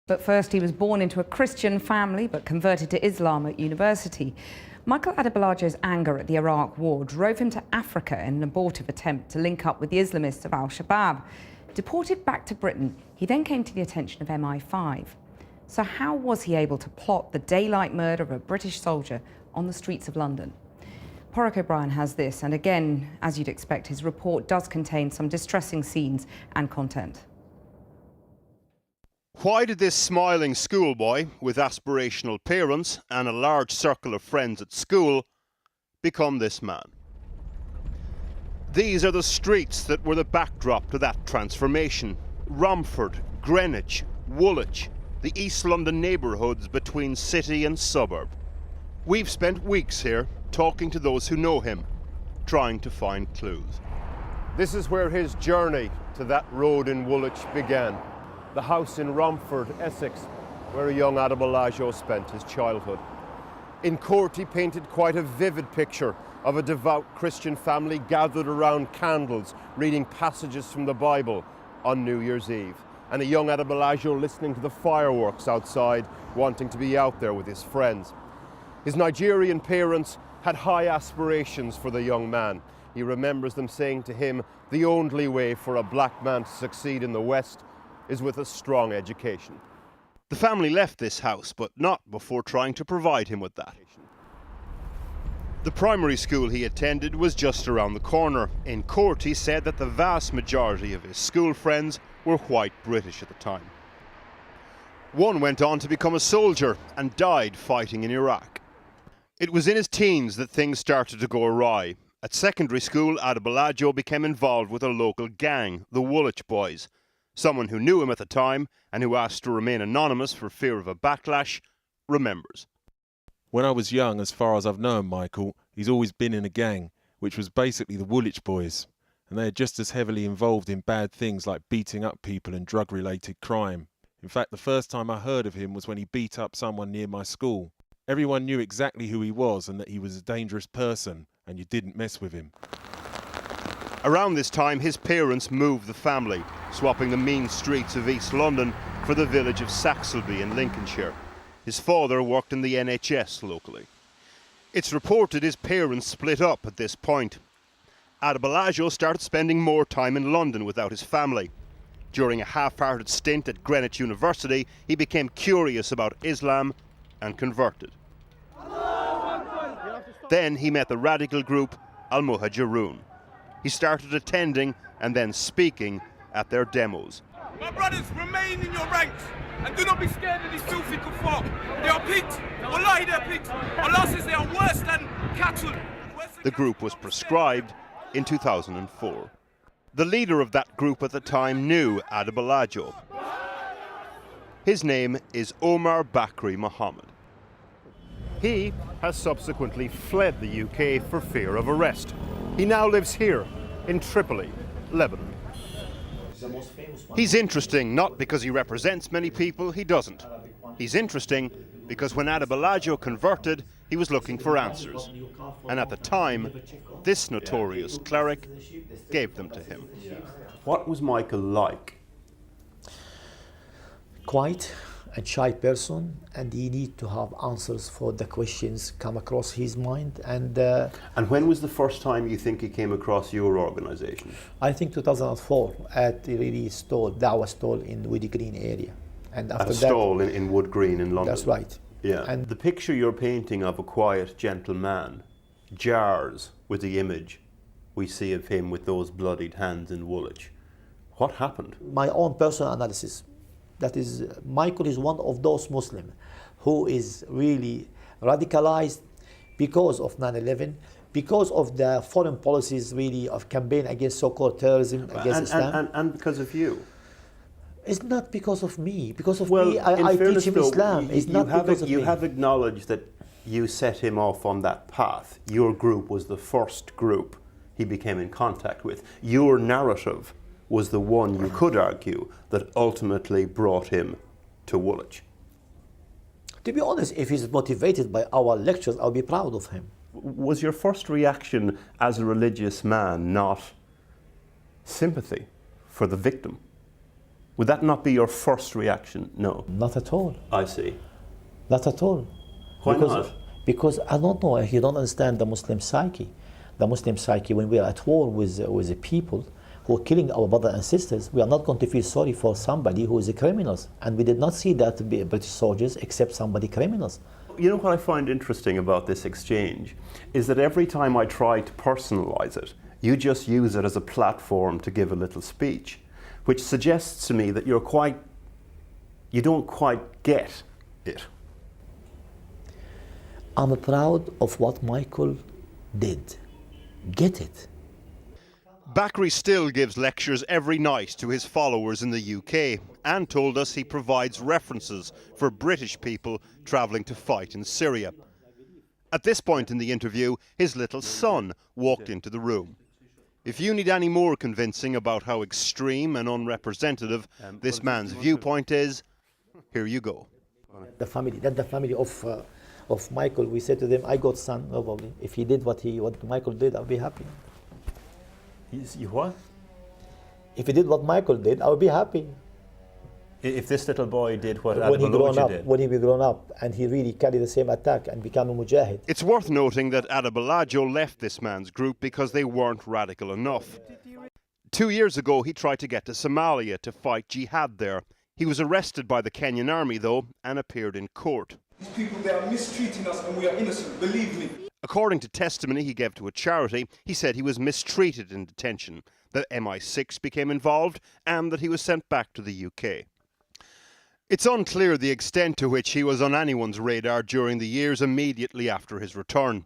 But first, he was born into a Christian family but converted to Islam at university. Michael Adebolajo's anger at the Iraq war drove him to Africa in an abortive attempt to link up with the Islamists of al-Shabaab. Deported back to Britain, he then came to the attention of MI5. So how was he able to plot the daylight murder of a British soldier on the streets of London? Paraic O'Brien has this, and again, as you'd expect, his report does contain some distressing scenes and content. Why did this smiling schoolboy with aspirational parents and a large circle of friends at school become this man? These are the streets that were the backdrop to that transformation. Romford, Greenwich, Woolwich, the East London neighbourhoods between city and suburb. We've spent weeks here talking to those who know him, trying to find clues. This is where his journey to that road in Woolwich began. The house in Romford, Essex, where a young Adebolajo spent his childhood. In court, he painted quite a vivid picture of a devout Christian family gathered around candles, reading passages from the Bible on New Year's Eve, and a young Adebolajo listening to the fireworks outside, wanting to be out there with his friends. His Nigerian parents had high aspirations for the young man. He remembers them saying to him, the only way for a black man to succeed in the West is with a strong education. The family left this house, but not before trying to provide him with that. The primary school he attended was just around the corner. In court, he said that the vast majority of his school friends were white British at the time. One went on to become a soldier and died fighting in Iraq. It was in his teens that things started to go awry. At secondary school, Adebolajo became involved with a local gang, the Woolwich Boys. Someone who knew him at the time and who asked to remain anonymous for fear of a backlash remembers. When I was young, as far as I've known Michael, he's always been in a gang, which was basically the Woolwich Boys, and they are just as heavily involved in bad things like beating up people and drug-related crime. In fact, the first time I heard of him was when he beat up someone near my school. Everyone knew exactly who he was and that he was a dangerous person, and you didn't mess with him. Around this time, his parents moved the family, swapping the mean streets of East London for the village of Saxelby in Lincolnshire. His father worked in the NHS locally. It's reported his parents split up at this point. Adebolajo started spending more time in London without his family. During a half-hearted stint at Greenwich University, he became curious about Islam and converted. Then he met the radical group al-Muhajirun. He started attending and then speaking at their demos. My brothers, remain in your ranks and do not be scared of these filthy kuffar. They are pigs. Wallahi, they are pigs. Allah says they are worse than cattle. The group was proscribed in 2004. The leader of that group at the time knew Adebolajo. His name is Omar Bakri Muhammad. He has subsequently fled the UK for fear of arrest. He now lives here in Tripoli, Lebanon. He's interesting not because he represents many people, he doesn't. He's interesting because when Adebolajo converted, he was looking for answers. And at the time, this notorious cleric gave them to him. What was Michael like? Quite a shy person, and he need to have answers for the questions come across his mind. And when was the first time you think he came across your organisation? I think 2004 at a really stall, Dawah stall in Wood Green area. And after at a stall in Wood Green in London? That's right. Yeah. And the picture you're painting of a quiet, gentle man jars with the image we see of him with those bloodied hands in Woolwich. What happened? My own personal analysis. That is, Michael is one of those Muslims who is really radicalized because of 9/11, because of the foreign policies really of campaign against so-called terrorism, against Islam. And because of you. It's not because of me. Because of me, I teach him Islam. It's not because of me. You have acknowledged that you set him off on that path. Your group was the first group he became in contact with. Your narrative was the one, you could argue, that ultimately brought him to Woolwich. To be honest, if he's motivated by our lectures, I'll be proud of him. Was your first reaction as a religious man not sympathy for the victim? Would that not be your first reaction? No. Not at all. I see. Not at all. Why not? Because I don't know, you don't understand the Muslim psyche. The Muslim psyche, when we are at war with the people who are killing our brothers and sisters, we are not going to feel sorry for somebody who is a criminal. And we did not see that to be British soldiers except somebody criminals. You know what I find interesting about this exchange is that every time I try to personalize it, you just use it as a platform to give a little speech, which suggests to me that you don't quite get it. I'm proud of what Michael did. Get it. Bakri still gives lectures every night to his followers in the UK and told us he provides references for British people travelling to fight in Syria. At this point in the interview, his little son walked into the room. If you need any more convincing about how extreme and unrepresentative this man's viewpoint is, here you go. The family of Michael, we said to them, I got son, no problem. If he did what Michael did, I'll be happy. You what? If he did what Michael did, I would be happy. If this little boy did what when Adebolajo did? When he was grown up and he really carried the same attack and became a mujahid. It's worth noting that Adebolajo left this man's group because they weren't radical enough. 2 years ago, he tried to get to Somalia to fight jihad there. He was arrested by the Kenyan army, though, and appeared in court. These people, they are mistreating us and we are innocent, believe me. According to testimony he gave to a charity, he said he was mistreated in detention, that MI6 became involved, and that he was sent back to the UK. It's unclear the extent to which he was on anyone's radar during the years immediately after his return.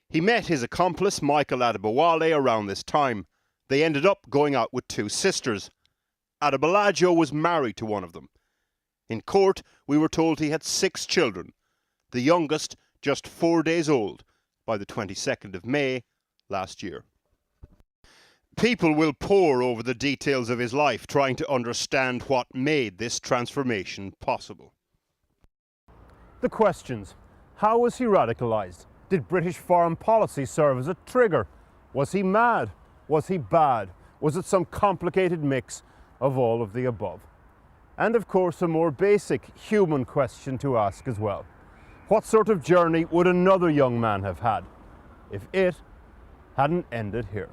He met his accomplice, Michael Adebolajo, around this time. They ended up going out with 2 sisters. Adebolajo was married to one of them. In court, we were told he had 6 children, the youngest just 4 days old, by the 22nd of May last year. People will pore over the details of his life, trying to understand what made this transformation possible. The questions. How was he radicalised? Did British foreign policy serve as a trigger? Was he mad? Was he bad? Was it some complicated mix of all of the above? And of course, a more basic human question to ask as well. What sort of journey would another young man have had if it hadn't ended here?